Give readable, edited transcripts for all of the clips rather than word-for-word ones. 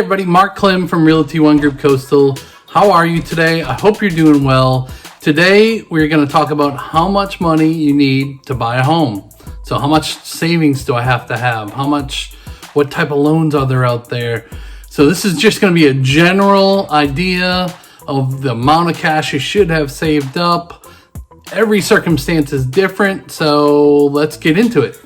everybody, Mark Klim from Realty One Group Coastal. How are you today? I hope you're doing well. Today we're going to talk about how much money you need to buy a home. So how much savings do I have to have? What type of loans are there out there? So this is just going to be a general idea of the amount of cash you should have saved up. Every circumstance is different, so let's get into it.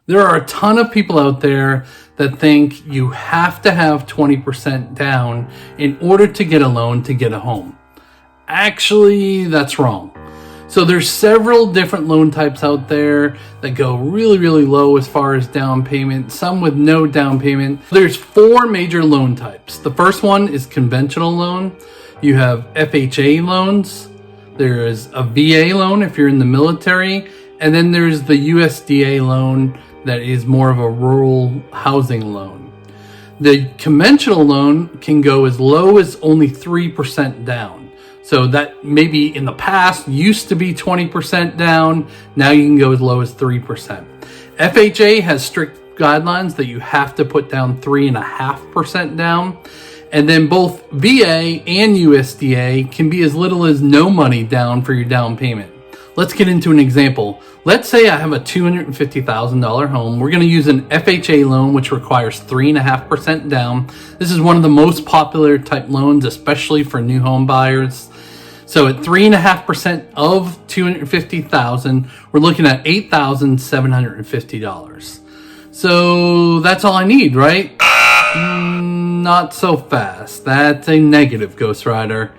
There are a ton of people out there that think you have to have 20% down in order to get a loan to get a home. Actually, that's wrong. So there's several different loan types out there that go really, really low as far as down payment, some with no down payment. There's 4 major loan types. The first one is conventional loan. You have FHA loans. There is a VA loan if you're in the military. And then there's the USDA loan that is more of a rural housing loan. The conventional loan can go as low as only 3% down. So that maybe in the past used to be 20% down. Now you can go as low as 3%. FHA has strict guidelines that you have to put down 3.5% down. And then both VA and USDA can be as little as no money down for your down payment. Let's get into an example. Let's say I have a $250,000 home. We're going to use an FHA loan, which requires 3.5% down. This is one of the most popular type loans, especially for new home buyers. So at 3.5% of $250,000, we're looking at $8,750. So that's all I need, right? Not so fast. That's a negative, Ghost Rider.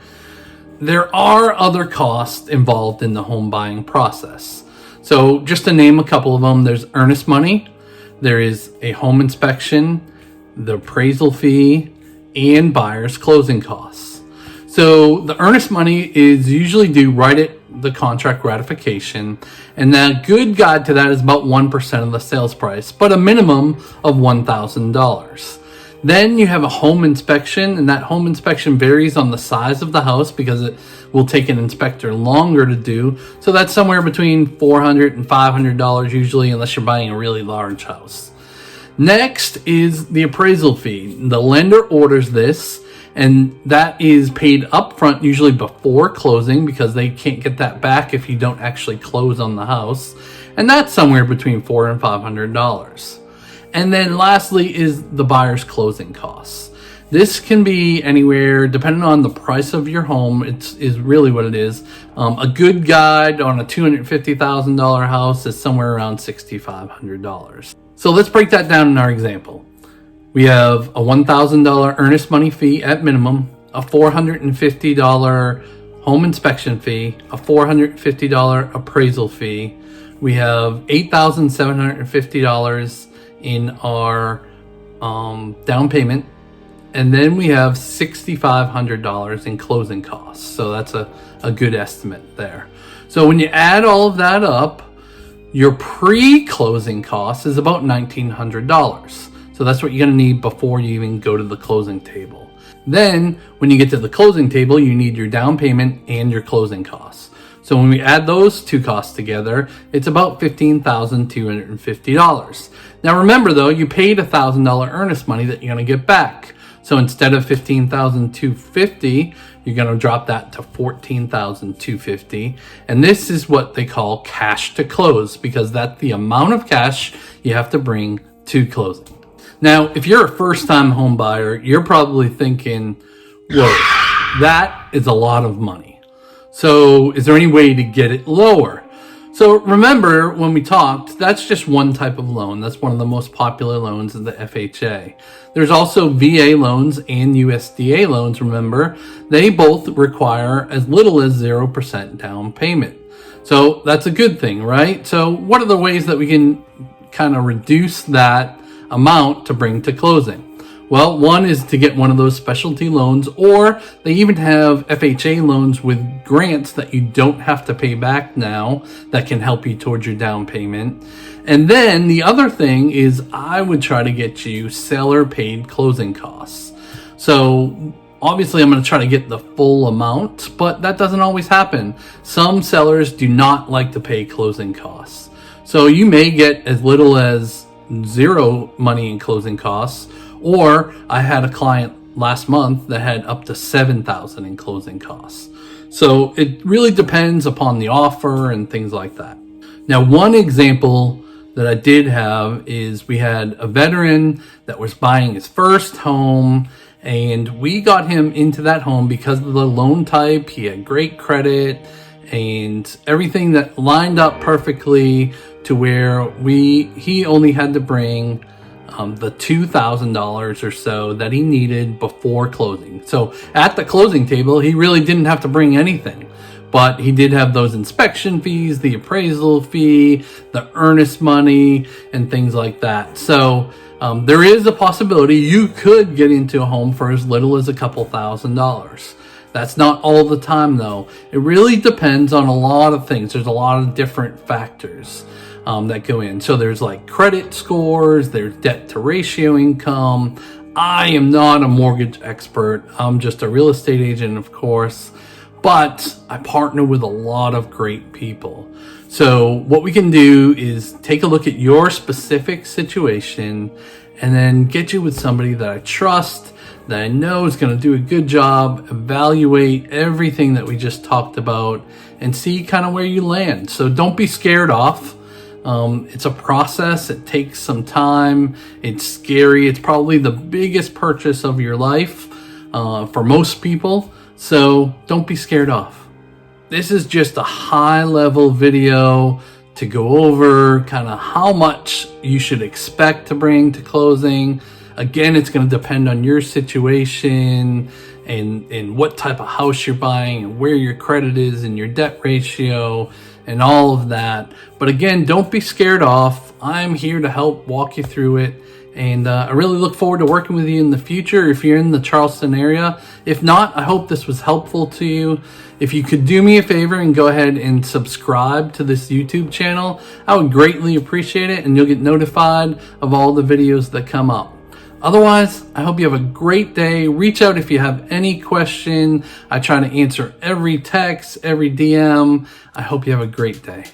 There are other costs involved in the home buying process. So just to name a couple of them, there's earnest money, there is a home inspection, the appraisal fee, and buyer's closing costs. So the earnest money is usually due right at the contract ratification, and the good guide to that is about 1% of the sales price, but a minimum of $1,000. Then you have a home inspection, and that home inspection varies on the size of the house because it will take an inspector longer to do. So that's somewhere between $400 and $500 usually, unless you're buying a really large house. Next is the appraisal fee. The lender orders this, and that is paid upfront, usually before closing, because they can't get that back if you don't actually close on the house. And that's somewhere between $400 and $500. And then lastly is the buyer's closing costs. This can be anywhere, depending on the price of your home, is really what it is. A good guide on a $250,000 house is somewhere around $6,500. So let's break that down in our example. We have a $1,000 earnest money fee at minimum, a $450 home inspection fee, a $450 appraisal fee. We have $8,750 in our down payment, and then we have $6,500 in closing costs. So that's a good estimate there. So when you add all of that up, your pre-closing cost is about $1,900. So that's what you're going to need before you even go to the closing table. Then when you get to the closing table, you need your down payment and your closing costs. So when we add those two costs together, it's about $15,250. Now remember though, you paid $1,000 earnest money that you're going to get back. So instead of $15,250, you're going to drop that to $14,250. And this is what they call cash to close, because that's the amount of cash you have to bring to closing. Now, if you're a first-time home buyer, you're probably thinking, whoa, that is a lot of money. So is there any way to get it lower? So remember when we talked, that's just one type of loan. That's one of the most popular loans in the FHA. There's also VA loans and USDA loans, remember. They both require as little as 0% down payment. So that's a good thing, right? So what are the ways that we can kind of reduce that amount to bring to closing? Well, one is to get one of those specialty loans, or they even have FHA loans with grants that you don't have to pay back now that can help you towards your down payment. And then the other thing is I would try to get you seller paid closing costs. So obviously I'm going to try to get the full amount, but that doesn't always happen. Some sellers do not like to pay closing costs. So you may get as little as zero money in closing costs, or I had a client last month that had up to $7,000 in closing costs. So it really depends upon the offer and things like that. Now, one example that I did have is we had a veteran that was buying his first home, and we got him into that home because of the loan type. He had great credit and everything that lined up perfectly to where he only had to bring the $2,000 or so that he needed before closing. So at the closing table, he really didn't have to bring anything, but he did have those inspection fees, the appraisal fee, the earnest money, and things like that. So there is a possibility you could get into a home for as little as a couple $1,000s. That's not all the time though. It really depends on a lot of things. There's a lot of different factors that go in. So there's like credit scores, there's debt to ratio income. I am not a mortgage expert. I'm just a real estate agent, of course, but I partner with a lot of great people. So what we can do is take a look at your specific situation and then get you with somebody that I trust, that I know is going to do a good job, evaluate everything that we just talked about, and see kind of where you land. So don't be scared off. It's a process. It takes some time. It's scary. It's probably the biggest purchase of your life for most people. So don't be scared off. This is just a high level video to go over kind of how much you should expect to bring to closing. Again, it's going to depend on your situation and what type of house you're buying and where your credit is and your debt ratio and all of that. But again, don't be scared off. I'm here to help walk you through it. And I really look forward to working with you in the future if you're in the Charleston area. If not, I hope this was helpful to you. If you could do me a favor and go ahead and subscribe to this YouTube channel, I would greatly appreciate it, and you'll get notified of all the videos that come up. Otherwise, I hope you have a great day. Reach out if you have any question. I try to answer every text, every DM. I hope you have a great day.